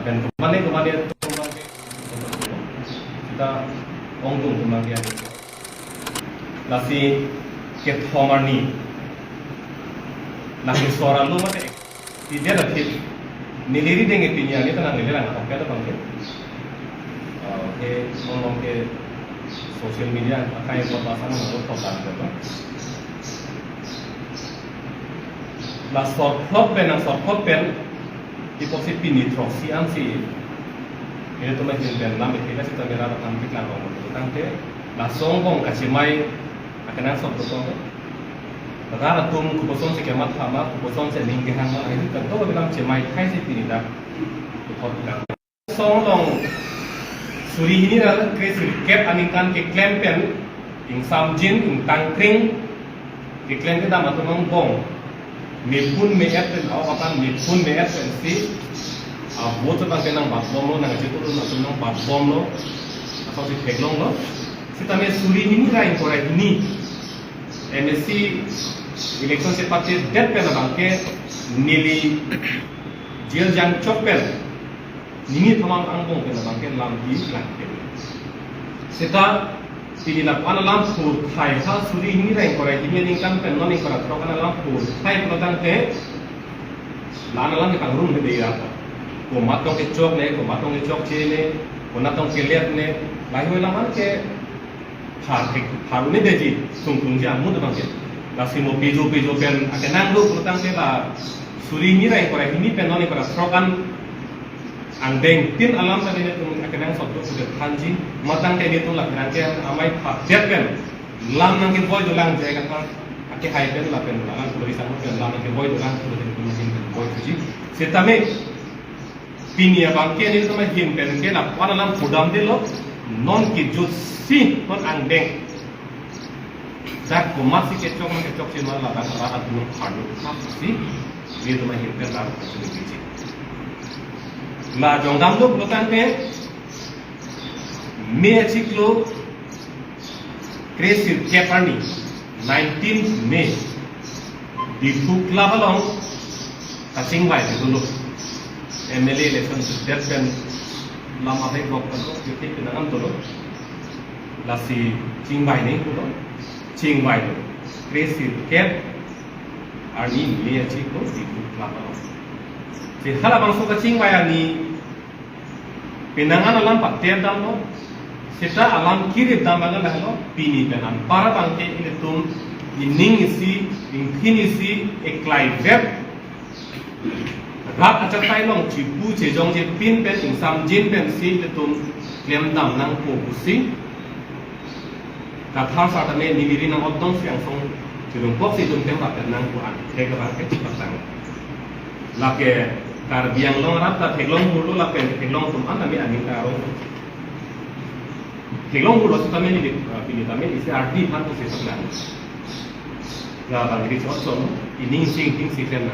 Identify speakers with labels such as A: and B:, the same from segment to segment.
A: Dan kembali kita ongtung kembali nasi kethomarni nasi suara lu mate tidak ada tip niliri dengan pinya kita nang niliri nang oke ada bangke oke ngomong ke sosial media kayak buat pasang ngomong total gitu la sorkhop pen di posisi pini troksi ansi ini tuh macam pen lam kita kita berada tampil lah ngomong tangke la songgong kacimai akan sob betul rara tum kuposon se kemat hama kuposon se ning ke hama itu kan to bilang cemai kai se pini dah kot bilang songlong suri ini adalah kris kep aningkan ke klempen ing samjin ing tangkring ke klem kita matung bong mepun meet awakan mepun meet si buat tentang kenang batbom lo nang citu lo nang batbom lo atau si teglong lo si tame suri ini lain korai ini MSC election se parti det pe na bangke nili jil jang chopel nini thamang angbong pe na bangke lam di langke seta tini la pana lam pur thai ha suri ini lain korai ini ningkan pe non ingkara trokana lam pur thai prodang ke lana lam ke kangrung de ya ko matong ke chok ne ko matong ke chok che ne ko natong ke let ne lai hoi lam ke haru ne deji tung ja mu de bangke kasi mo pejo pen akenang lu putang ke la suri ni rai korai ini pen non ingkara trokan andeng tin alam tadi ne tum akenang sob sudah kanji matang ke ni tum la ke amai phat pen lam nang ke boy dolang jaga kan ake hai pen la pen la ko ri sang pen lam ke boy dolang ko de tum hin boy fuji setame pinia bangke ni tum hin pen ke la pana lam pudam de lo non ki si non andeng dak ko masi ke chok si mal la ra dun khanu khap si ni to ma hin pe la ko ni ji la jong dam lo lotan pe me chiklo kresir kepani 19 May di fukla balong kasing bai de dulu MLA election det pen lama dai gok kan ko ti pinangan dulu lasi cingbai nei ko cingbai kresir kep ani me chiklo di fukla balong si hala bangso ka cingbai ani pinangan alam patem dam lo seta alam kiri dambangan lah lo pini penan para bangke ini tum ining isi ingkin isi eklai web rat acat tai long cipu cejong je pin pen ing samjin pen si tum klem dam nang ko kusi kathar sata ne niliri nang odong siang song cirung pok si tum klem rat nang ko an thega bangke patang lake kar biang long rat la theglong hulu la pen theglong tum an ami ani karo Kelong bulo sa tamen ni pili tamen isi arti han to se sakna la bang ri chot so ining sing ting si fen na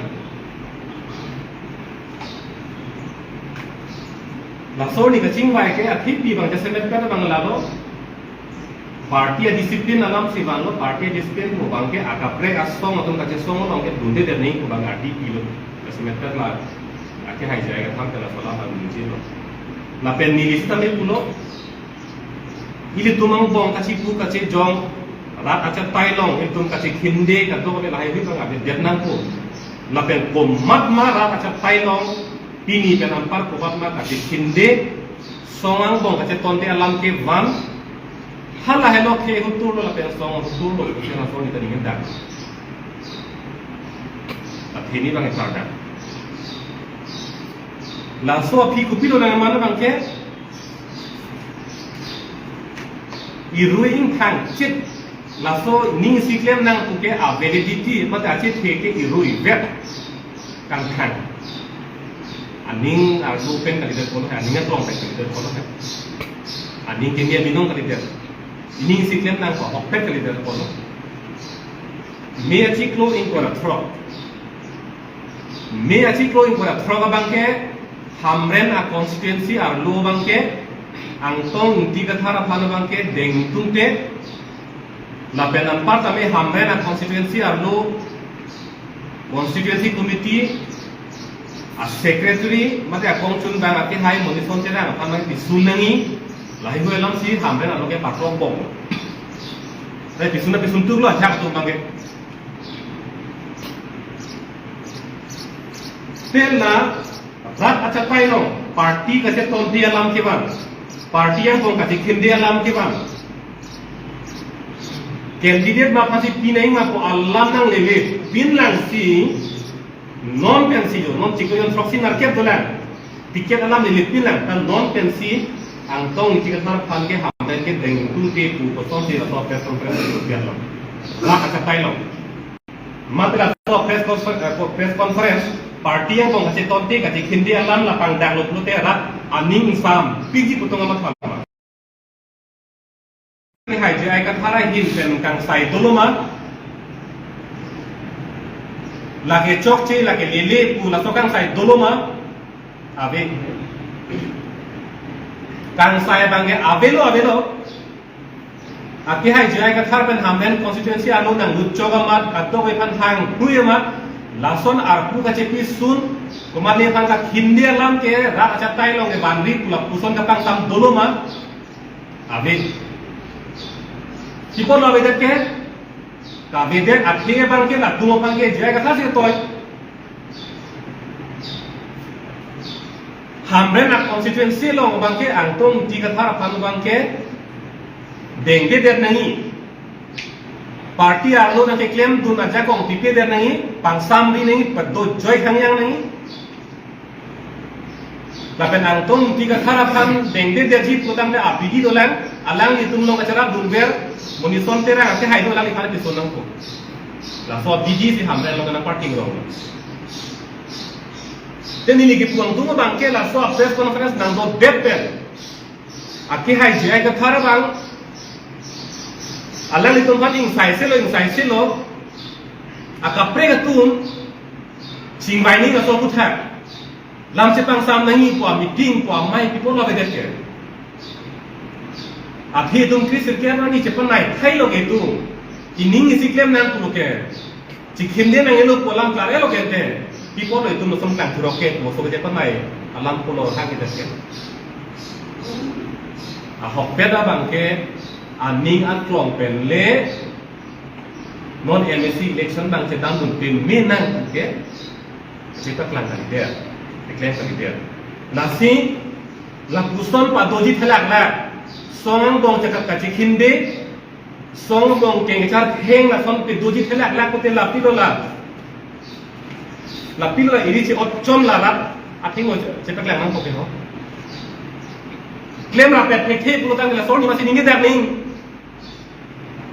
A: la so ni ka ching bai ke athip pi bang jase met ka bang la lo party discipline alam si bang lo party discipline mo bang ke akapre asong atum ka je song bang ke dunde de nei ko bang arti pi lo jase met ka la ake hai jayega tham ka la sala ha ni je lo la pen ni list tamen pulo ili tumang bong kasi pu kasi jong rat acha tailong itum kasi khinde ka to le lai ri ka ngabe vietnam ko la pen ko mat ma rat acha tailong pini pen ampar ko mat ma kasi khinde songang bong kasi tonte alam ke van hala hello ke hutur la pen song hutur lo ke na so ni tani ngenda athini bang sarda la so phi ku pilo na mana bang ke iruing khang chit laso ning siklem nang tuke a validity mata chit theke irui vet kang khang aning ar du pen kali der kono aning atlong pen kali der kono aning kenge minong kali der ning siklem nang ko okpet kali der kono me achiklo in kora thro ka bangke hamren a constituency ar lo bangke angtong tiga thara phana bangke deng tungte la penan part ame hamren a constituency arlo constituency committee secretary mate akong chun bang ati hai moni son chera phamang pisun nangi lahi hoi lam si hamren aloke patrok bom dai pisun tu lo chak tu bange Tela rat acha pai no party ka se ton dia lam ke ban party yang kong ka sikhin dia lam ke ban candidate ma pasi pinai ma ko Allah nang lele pin lang si non pensi jo non chiko yon proxy market dolan tiket alam lele pin lang tan non pensi ang tong tiket mar phan ke ham dan ke deng tu te pu ko son te la to press conference ko biar lo la acha pai lo matra to press conference party yang kong kasi tonte kasi hindi alam la pang dang lo te ra aning sam pigi putong amat pala ni hai je ai ka thara hin pen kang sai doloma lage chok che lage lele pu la so kang sai doloma ave kang sai bange avelo aki hai je ai ka thar pen hamden constituency alo nang lut chogamat kadto we pan thang huyamat lason arpu ka cepi sun kumali pan ka hindi alam ke ra acha tai long e bandri pula puson ka pang sam doloma ave Sipon lo vedet ke ka vedet akhir bang ke la tumo bang ke jaya ka thasi toy hamre na constituency lo bang ke angtong ti ka thar pan bang ke dengde der nahi party arlo na ke claim dun aja kong tipe der nahi pangsam ri nahi paddo joy khangyang nahi lapen angtong ti ka thar pan dengde der ji putang de apigi dolan alang ni tum lo ka chara dunber moni son tera ate hai do lali khale pison nang ko la so biji si hamre lo kana party ngro teni li ki puang dungo bang ke la so press conference nang do depper aki hai jai ka thara bang alang ni tum pating sai se lo aka pre ka tum sing bai ni ka so putha lam se pang sam nahi po meeting po mai people lo be ke Abhi tum kris kirkian ni cepat naik, thay lo gitu. Ini ngisi klaim nang tu ke. Cikin dia nang elu polam klare lo kente. People lo itu musam kan roket, musam cepat naik. Alam pulau hang kita ke. Ahok peda bangke, aning at klong pen le. Non MSC election bang cedang pun pen menang ke. Cepat lang kali dia, klaim kali dia. Nasi, lakuson padoji thelak lah. Song bong cakap kaci hindi, song bong kengcar heng la son pedoji thelak la kote lapi lo iri ci otchom la rat ating mo cepak lang nang koke ho claim rapet pekhe pulutang la son ni masih ningi dar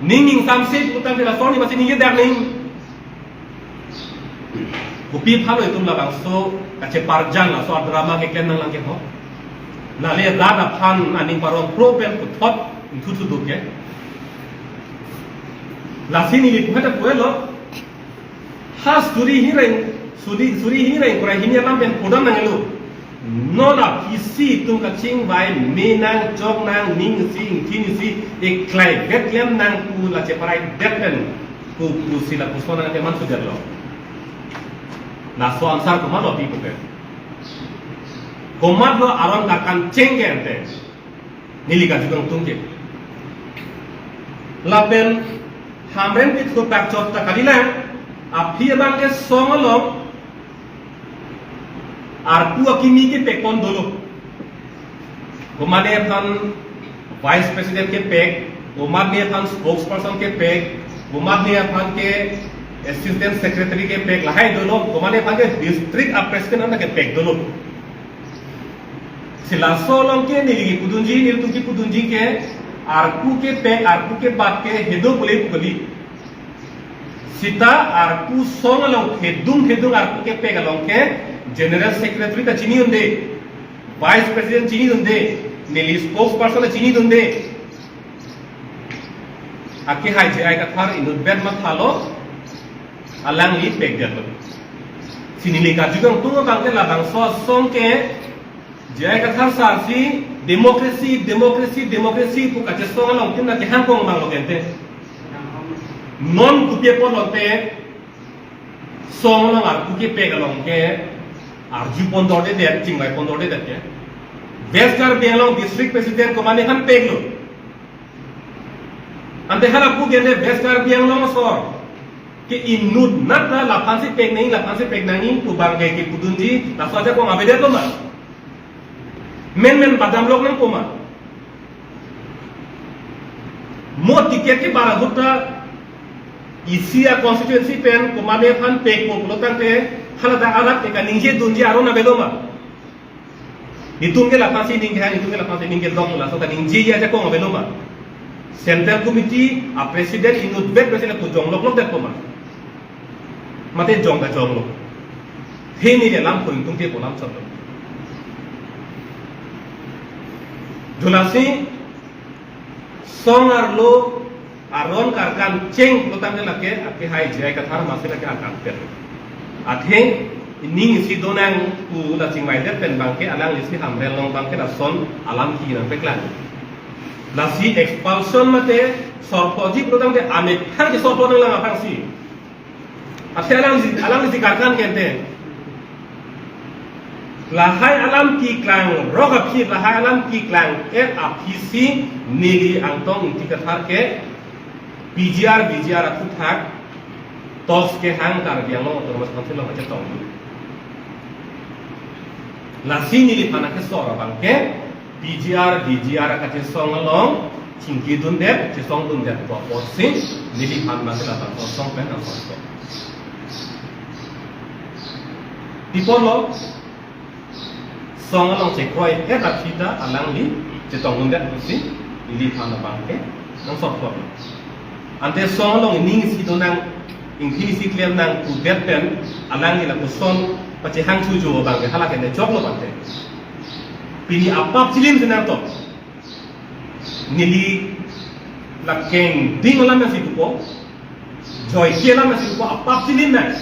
A: ning samse pulutang la son ni masih ningi dar ning kupi phalo itum la bangso kace parjang la so drama ke claim nang lang ke ho na le dana phan aning parong problem ko thot thu du ke la sini li phata puelo has suri hireng kora hinya lam pen podam nang lu no la pisi tum ka ching bai me nang jok nang ning sing tin si ek klai get lem nang ku la che parai depen ku sila ku sona ke man su lo na so ansar ko malo pi ko ke Komat lo aron akan cengke ente, nilikan juga tungke. Lapen hamren pit ko pak chot ta kalila, api abang ke songolong, arpu akimi ke pekon dulu. Komade pan vice president ke pek, komade pan spokesperson ke pek, komade pan ke assistant secretary ke pek, lahai dulu, komade pan ke district president ke pek dulu. Sila solong ke niligi kudunji ke arku ke bat ke hedo pulai pukuli sita arku songalong hedung arku ke galong ke general secretary ta chini unde vice president chini unde nili spokesperson chini unde aki hai je ai ka thar inut ben ma thalo alang li pek jato sinili ka juga tungo bangke labang so song ke Jaya kathar sarsi demokrasi pu kache songa long tin na ke hangkong mang lo kente non kupie pon lo te songa long ar kupie pe galong ke RG Pondor de Chingwai Pondor de Dake Western Bengalong District President Komane Han Peglo Ante hala pu gende Western Bengalong sor ke inut nata la pansi peg nang pu bangge ke pudunji la saja ko ngabede to ma men badam lok nang koma mo tiket ke bara hutta isia constituency pen Komane Han Peg ko lotante hala da alat ke kaninge dunji arona beloma hitung ke la pansi ningge dong la so kaninge ya ja ko ngabeloma Central Committee a President inut bet President ko jong lok det koma mate jong ka jong lok heni de lam kun tung te ko lam sablo Julasi songar lo aron karkan ceng lo tamne lake ake hai jai ka thar mase lake akan per athe ning si donang ku la sing mai det pen bangke alang lisi hamrel long bangke da son alam ki na peklan la si expulsion mate sorpoji protang de ame har ke sorpo nang lang apang si athe alang lisi karkan kente Lahai alam ki klang roga phi lahai alam ki klang FAPC nili angtong tikathar ke BGR atut hak tos ke hang tar biang lo terus kansel lo macam tong lasi nili pana ke sora bang ke BGR ka che song long chingki dun dep che song dun dep ko posin nili pan ma la ta song pen ang song tipolo song along cek koi kita alang li cetong undat kusi ili pana bangke nang sok sok ante song along ning si donang ingkini si klem nang udet pen alang li la kuson pace hang tuju bangke halak ene jok lo bangke pini apap cilim senang to nili lakeng ding lam si ko joy kela si ko apap cilim na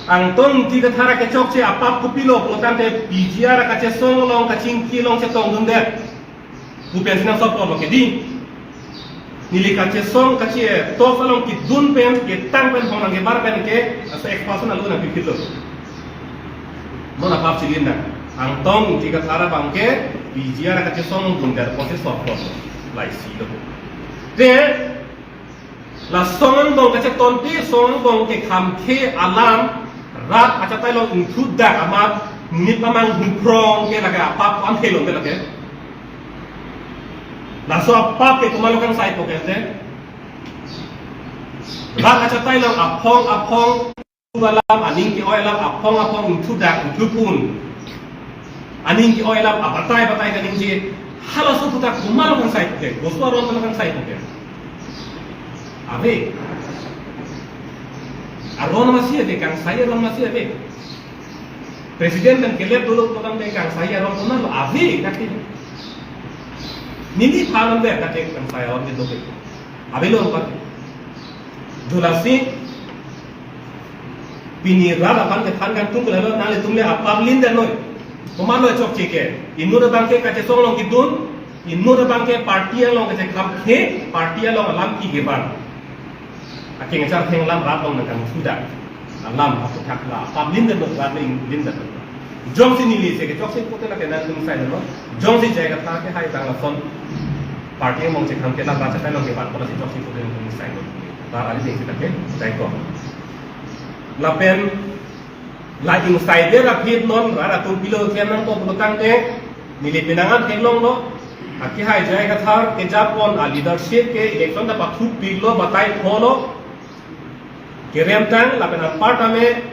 A: Angton tiga thara ke chok che apap kupilo plotante BGR ka che song long ka chingki long che tong dunde ku pensina sop lo ke di nili ka che song ka che to falong ki dun pen ke tang pen hong ke bar pen ke asa expansion alu na pipilo mona apap chilinda angton tiga thara bangke BGR ka che song dunde ko che sop lo lai si lo de la song dong ka che tonti song dong ke kham ke alam rat acha tai lo include da amat nit amang prong ke laga pap am helon ke lage la so pap ke kumalokan sai ko ke rat acha tai lo apong alam aning ki oilam apong include da include pun aning ki oilam abatai ka ning je hala so puta kumalokan sai ko ke gosto ron kumalokan sai ko ke ave Aron masih ada kang saya aron masih ada. Presiden kan kelihatan dulu tentang kang saya aron mana lo avi kaki. Nini palam deh kaki kang saya aron itu. Avi lo apa? Julasi pinira lapan ke pan kan tunggu lalu nale tunggu apa linda noy. Komando cok cike. Inu da bangke kace song long kidun. Inu da bangke parti yang long kace kam ke parti yang long alam ki gebar. Aking acar theng lam rat long nang sudah lam aku tak la pam linda no rat linda jong si nili se ke jok si putel ke nan tung sai no jong si jaga ta ke hai tang la son party mong che kham ke la ra cha tai long ke ban ko si jok si putel tung sai no ta ali ding ta ke dai ko la pen la ing sai de ra phit non ra tu pilo ke nang ko butang te nili pinangan theng long no aki hai jaga thar ke japon a leadership ke election da pathu pilo batai kholo Keremtang lapan apartame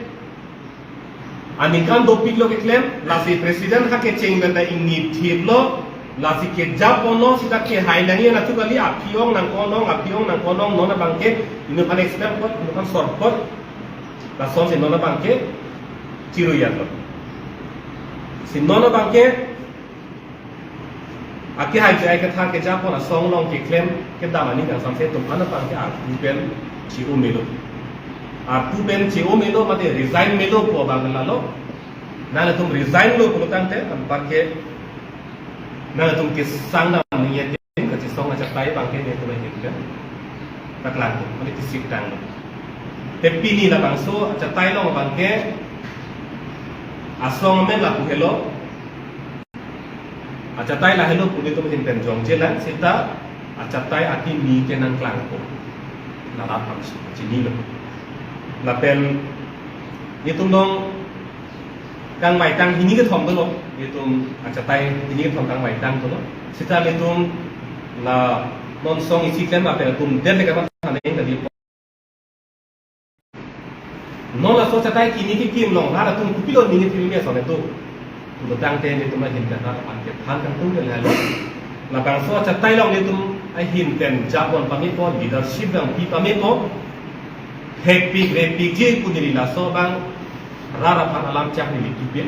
A: anikan do piglo ke klem lasi presiden hake cheng benda ingi thiblo lasi ke japono sita ke hailangi na tukali apiong nang konong nona bangke inu pan expert pot inu pan short pot la son se nona bangke ciru ya to si nona bangke aki hai jai ke thang ke japon a song long ke klem ke damani kang samse tum ana bangke a kupen ciu melo tu ben ceo melo mate resign melo ko bangla lo na tum resign lo ko tang te tampar ke na tum ke sang na ni ye ke ci song acha tai bang ke ne to ne ke taklan ko mate ci sik tang te pini la bang so acha tai lo bang ke asong men la puhelo acatai la helo puni tu mungkin penjong jelan sita acatai ati mi kenan klang ko la rapam sini lo la pen itu dong kang mai tang ini ke thom tu lo itu acatai ini ke thom kang mai tang tu lo sita itu la non song isi kan la pen tum den le ka tan ne tadi non la so acatai kini ki kim long la tum kupilo ni ni film so ne tu tu tang ten itu ma hin kan la pan ke pan kan tu le lo la bang so acatai long ni tum ai hin ten jabon pamit ko leadership bang pi pamit ko happy great je puniri la so bang rara pan alam cak ni litu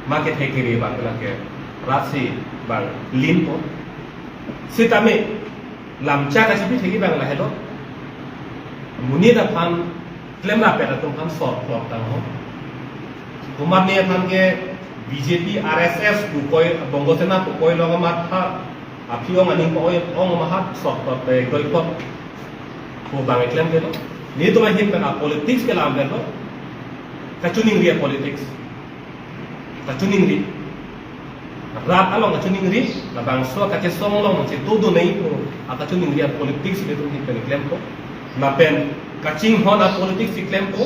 A: market hekere bang la ke rasi bang lin ko sitame lam cak ka sipi thegi bang la helo muni da pan claim la pera tum pan sort klok tang ho kumar ne pan ke BJP RSS ku koi bongo sena ku koi lo ma tha apiong ani ko ong ma hat sort to pe koi ko ko bang claim ke lo ni to ma hin ka politics ke lam lo kacuning ria politics kacuning ri rat along kacuning ri la bang so ka che song long che todo nei ko kacuning ria politics le tum hin pe claim ko la pen kaching hona politics si claim ko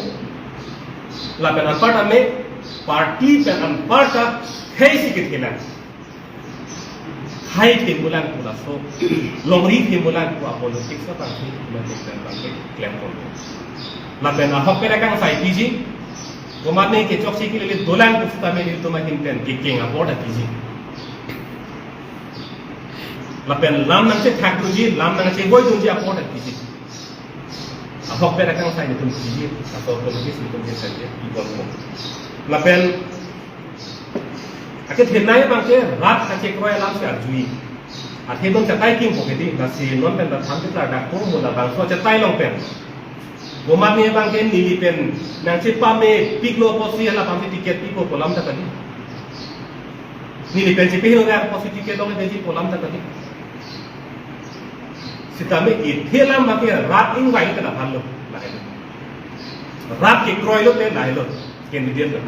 A: la pen apart me party pen apart hai si ke thela hai ke bulan ko so long ri ke bulan ko politics ka party me pen claim ko la pen hok pe kang sai piji Gomarne ke chokchi ke liye dolan pusta me ni to ma hinten ke kenga boda tiji la pen lam nang che thak tuji lam nang che goi tunji apoda tiji ahok pe rakang sai ni tum tiji atau to magi sim tum sai ke ikon ko la pen ake thenai bang ke rat ka che kroi lam se arjui athe dong chatai kim ko ke di na si non pen da tham ke da ko mo la bang so chatai long pen Gomat ni bang ken nili pen nang cepa me piklo posi ala pam tiket piklo kolam ta tadi nili pen cepe lo ga posi tiket dong de kolam ta tadi sitame ithelam ma ke rat ing wai ka da phalo la rat ke kroi lo te lai lo ken di lo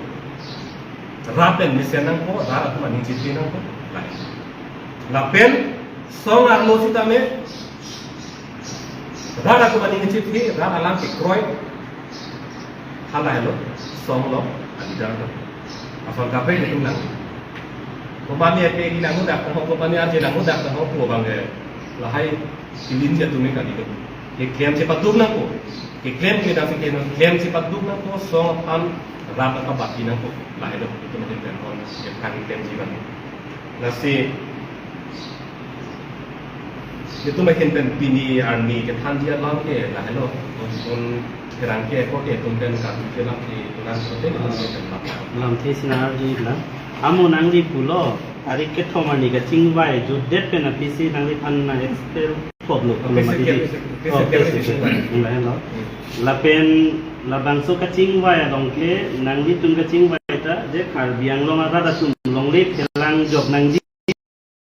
A: rat pen misenang ko rat ma ni chipi nang ko lai la pen song arlo sitame Rara ko bani ngecip ni, rara alam ke kroy, halai lo, song lo, adidar lo. Asal kape ni tulang. Kompani apa yang hilang mudah, kompani apa yang mudah, kalau ko bang lahai kilin je tu ni kali tu. Ke claim cepat dum nak ko, ke claim ke dah fikir claim cepat dum nak ko, song an rara ka baki nak ko, lahai lo itu macam telefon, ke kan claim jiban. Nasi itu macam pen pini army ke than dia lam ke la hello on kerang ke ko ke tumpen ka ke lam ke tulan sote ni
B: lam the sinar ji la amu nang ri pulo ari ke thomani ke chingwai ju det pe na pc nang ri than na exper pop lo ko ma di la hello la pen la bangso ka chingwai dong ke nang ri tum ka chingwai ta je khar biang lo ma ra da tum long ri phelang job nang ji